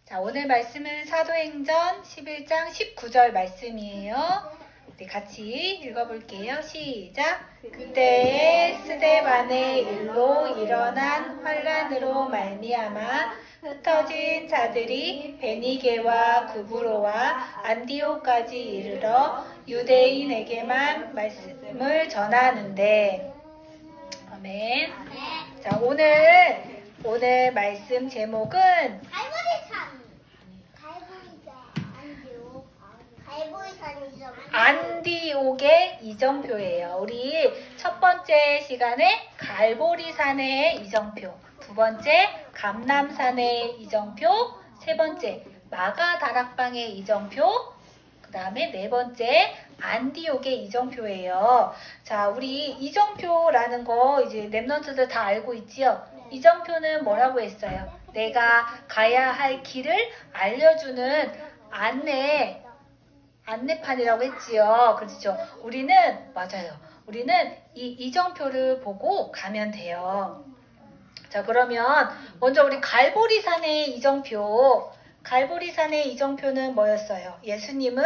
자, 오늘 말씀은 사도행전 11장 19절 말씀이에요. 우리 같이 읽어볼게요. 시작! 그때에 스데반의 일로 일어난 환란으로 말미암아 흩어진 자들이 베니게와 구브로와 안디오까지 이르러 유대인에게만 말씀을 전하는데. 아멘. 자, 오늘 말씀 제목은 안디옥의 이정표예요. 우리 첫 번째 시간에 갈보리산의 이정표, 두 번째 감람산의 이정표, 세 번째 마가다락방의 이정표, 그 다음에 네 번째 안디옥의 이정표예요. 자, 우리 이정표라는 거 이제 랩런트들 다 알고 있지요? 이정표는 뭐라고 했어요? 내가 가야 할 길을 알려주는 안내판이라고 했지요. 그렇죠? 맞아요. 우리는 이 이정표를 보고 가면 돼요. 자, 그러면 먼저 우리 갈보리산의 이정표. 갈보리산의 이정표는 뭐였어요? 예수님은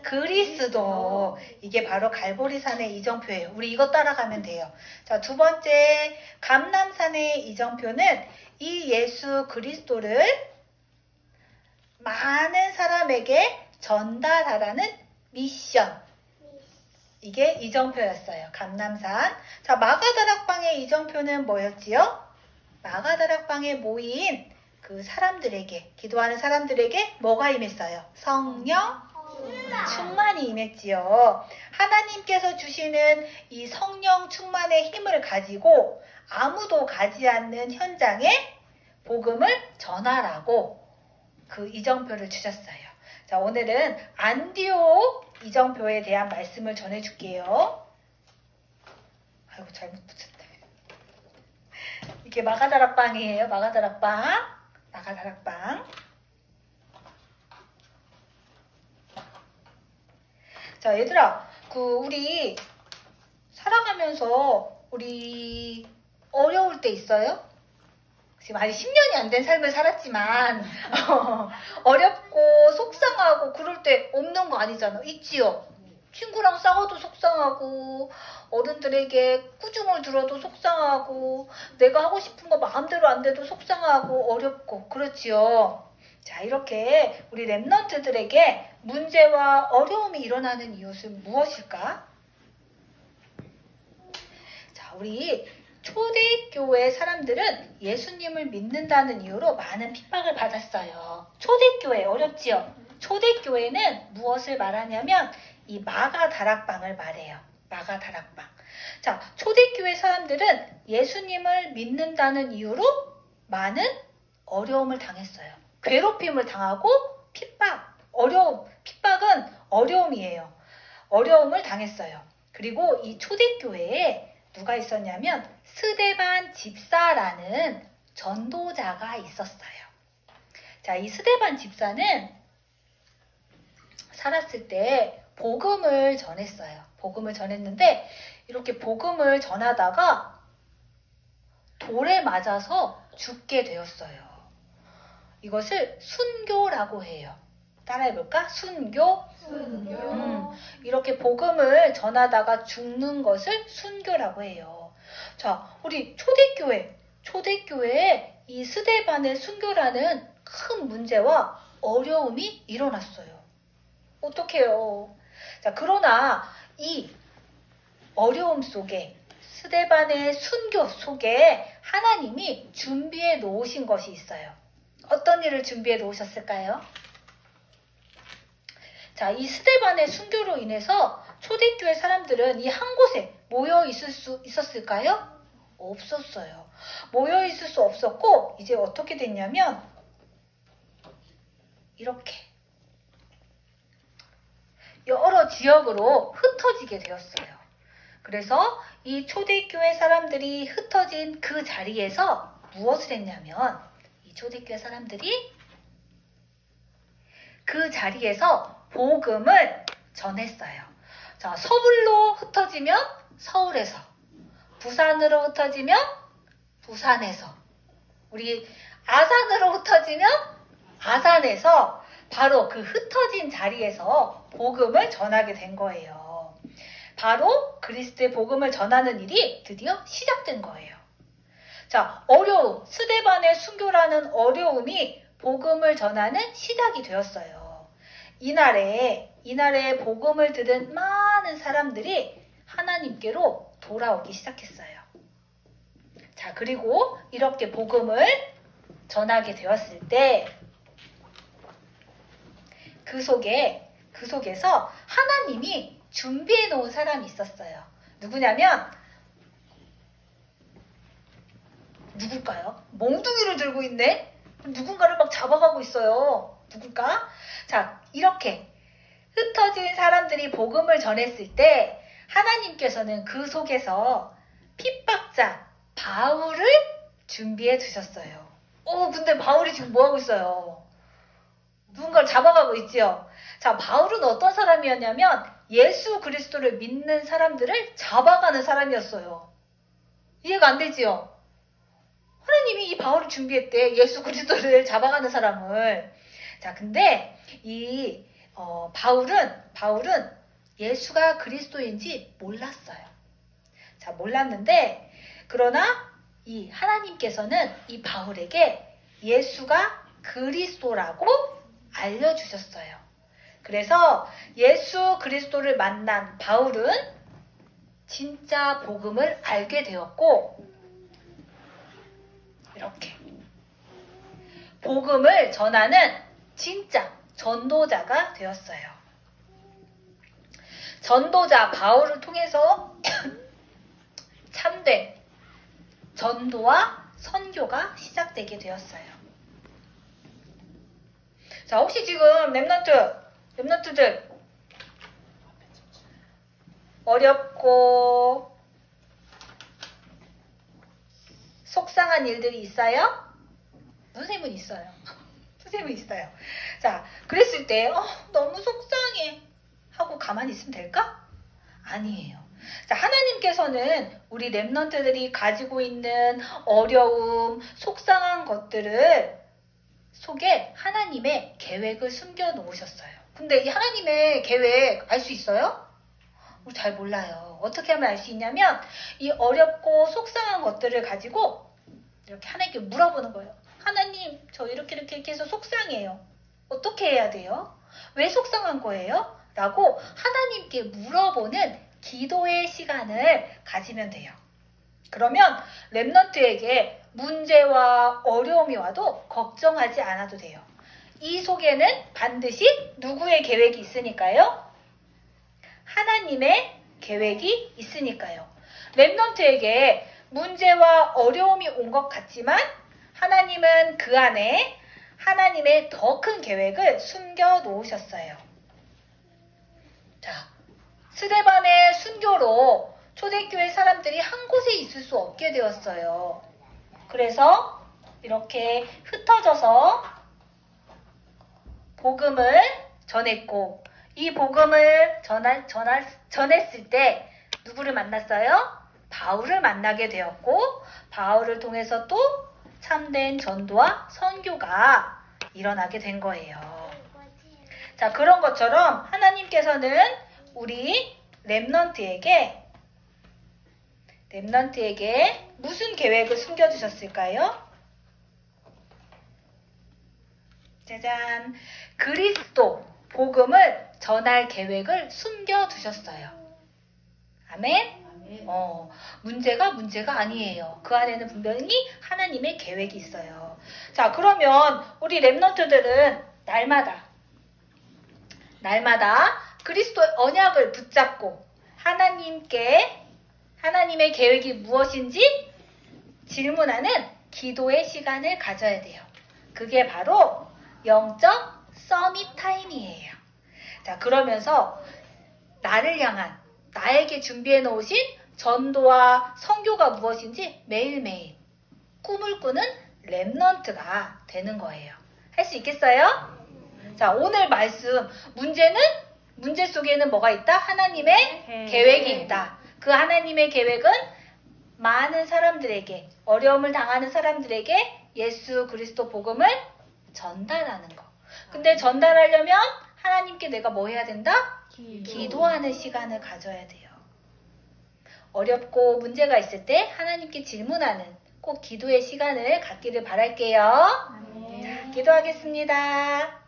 그리스도. 이게 바로 갈보리산의 이정표예요. 우리 이거 따라가면 돼요. 자, 두 번째 감람산의 이정표는 이 예수 그리스도를 많은 사람에게 전달하라는 미션. 이게 이정표였어요. 감람산. 자, 마가다락방의 이정표는 뭐였지요? 마가다락방에 모인 그 사람들에게, 기도하는 사람들에게 뭐가 임했어요? 성령 충만이 임했지요. 하나님께서 주시는 이 성령 충만의 힘을 가지고 아무도 가지 않는 현장에 복음을 전하라고 그 이정표를 주셨어요. 자, 오늘은 안디옥 이정표에 대한 말씀을 전해줄게요. 아이고, 잘못 붙였다. 이게 마가다락방이에요. 마가다락방. 자, 얘들아, 우리 살아가면서 우리 어려울 때 있어요? 지금 아직 10년이 안 된 삶을 살았지만 어렵고 속상하고 그럴 때 없는 거 아니잖아. 있지요? 친구랑 싸워도 속상하고, 어른들에게 꾸중을 들어도 속상하고, 내가 하고 싶은 거 마음대로 안 돼도 속상하고 어렵고 그렇지요. 자, 이렇게 우리 랩런트들에게 문제와 어려움이 일어나는 이유는 무엇일까? 자, 우리 초대교회 사람들은 예수님을 믿는다는 이유로 많은 핍박을 받았어요. 초대교회 어렵지요? 초대교회는 무엇을 말하냐면 이 마가다락방을 말해요. 마가다락방. 자, 초대교회 사람들은 예수님을 믿는다는 이유로 많은 어려움을 당했어요. 괴롭힘을 당하고 핍박은 어려움이에요. 어려움을 당했어요. 그리고 이 초대교회에 누가 있었냐면 스데반 집사라는 전도자가 있었어요. 자, 이 스데반 집사는 살았을 때 복음을 전했어요. 복음을 전했는데 이렇게 복음을 전하다가 돌에 맞아서 죽게 되었어요. 이것을 순교라고 해요. 따라해볼까? 순교. 이렇게 복음을 전하다가 죽는 것을 순교라고 해요. 자, 우리 초대교회에 이 스데반의 순교라는 큰 문제와 어려움이 일어났어요. 어떡해요? 자, 그러나 이 어려움 속에, 스데반의 순교 속에 하나님이 준비해 놓으신 것이 있어요. 어떤 일을 준비해 놓으셨을까요? 자, 이 스데반의 순교로 인해서 초대교회 사람들은 이 한 곳에 모여 있을 수 있었을까요? 없었어요. 모여 있을 수 없었고, 이제 어떻게 됐냐면 이렇게 여러 지역으로 흩어지게 되었어요. 그래서 이 초대교회 사람들이 흩어진 그 자리에서 무엇을 했냐면, 이 초대교회 사람들이 그 자리에서 복음을 전했어요. 자, 서울로 흩어지면 서울에서, 부산으로 흩어지면 부산에서, 우리 아산으로 흩어지면 아산에서 바로 그 흩어진 자리에서 복음을 전하게 된 거예요. 바로 그리스도의 복음을 전하는 일이 드디어 시작된 거예요. 자, 어려움, 스데반의 순교라는 어려움이 복음을 전하는 시작이 되었어요. 이날에 복음을 들은 많은 사람들이 하나님께로 돌아오기 시작했어요. 자, 그리고 이렇게 복음을 전하게 되었을 때 그 속에서 하나님이 준비해 놓은 사람이 있었어요. 누구냐면 누굴까요? 몽둥이를 들고 있네? 누군가를 막 잡아가고 있어요. 누굴까? 자, 이렇게 흩어진 사람들이 복음을 전했을 때 하나님께서는 그 속에서 핍박자 바울을 준비해 두셨어요. 근데 바울이 지금 뭐하고 있어요? 누군가를 잡아가고 있지요. 자, 바울은 어떤 사람이었냐면 예수 그리스도를 믿는 사람들을 잡아가는 사람이었어요. 이해가 안 되지요? 하나님이 이 바울을 준비했대. 예수 그리스도를 잡아가는 사람을. 자, 근데 이 바울은 예수가 그리스도인지 몰랐어요. 자, 몰랐는데 그러나 이 하나님께서는 이 바울에게 예수가 그리스도라고 알려주셨어요. 그래서 예수 그리스도를 만난 바울은 진짜 복음을 알게 되었고 이렇게 복음을 전하는 진짜 전도자가 되었어요. 전도자 바울을 통해서 참된 전도와 선교가 시작되게 되었어요. 자, 혹시 지금 랩런트들 어렵고 속상한 일들이 있어요? 선생님은 있어요. 선생님은 있어요. 자, 그랬을 때 너무 속상해 하고 가만히 있으면 될까? 아니에요. 자, 하나님께서는 우리 랩런트들이 가지고 있는 어려움, 속상한 것들을 속에 하나님의 계획을 숨겨 놓으셨어요. 근데 이 하나님의 계획 알 수 있어요? 잘 몰라요. 어떻게 하면 알 수 있냐면 이 어렵고 속상한 것들을 가지고 이렇게 하나님께 물어보는 거예요. 하나님, 저 이렇게 해서 속상해요. 어떻게 해야 돼요? 왜 속상한 거예요? 라고 하나님께 물어보는 기도의 시간을 가지면 돼요. 그러면 랩런트에게 문제와 어려움이 와도 걱정하지 않아도 돼요. 이 속에는 반드시 누구의 계획이 있으니까요? 하나님의 계획이 있으니까요. 랩런트에게 문제와 어려움이 온 것 같지만 하나님은 그 안에 하나님의 더 큰 계획을 숨겨 놓으셨어요. 자, 스데반의 순교로 초대교회 사람들이 한 곳에 있을 수 없게 되었어요. 그래서 이렇게 흩어져서 복음을 전했고 이 복음을 전했을 때 누구를 만났어요? 바울을 만나게 되었고 바울을 통해서 또 참된 전도와 선교가 일어나게 된 거예요. 자, 그런 것처럼 하나님께서는 우리 랩런트에게 무슨 계획을 숨겨주셨을까요? 짜잔! 그리스도 복음을 전할 계획을 숨겨두셨어요. 아멘? 문제가 아니에요. 그 안에는 분명히 하나님의 계획이 있어요. 자, 그러면 우리 랩런트들은 날마다 그리스도의 언약을 붙잡고 하나님의 계획이 무엇인지 질문하는 기도의 시간을 가져야 돼요. 그게 바로 영적 서밋 타임이에요. 자, 그러면서 나를 향한 나에게 준비해 놓으신 전도와 선교가 무엇인지 매일매일 꿈을 꾸는 랩런트가 되는 거예요. 할 수 있겠어요? 자, 오늘 말씀 문제 속에는 뭐가 있다? 하나님의 계획이 있다. 그 하나님의 계획은 많은 사람들에게 어려움을 당하는 사람들에게 예수 그리스도 복음을 전달하는 거. 근데 전달하려면 하나님께 내가 뭐 해야 된다? 기도하는 시간을 가져야 돼요. 어렵고 문제가 있을 때 하나님께 질문하는 꼭 기도의 시간을 갖기를 바랄게요. 자, 기도하겠습니다.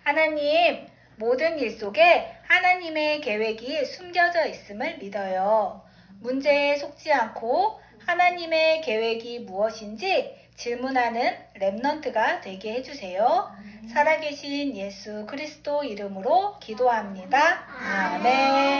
하나님, 모든 일 속에 하나님의 계획이 숨겨져 있음을 믿어요. 문제에 속지 않고 하나님의 계획이 무엇인지 질문하는 렘넌트가 되게 해주세요. 살아계신 예수 그리스도 이름으로 기도합니다. 아멘.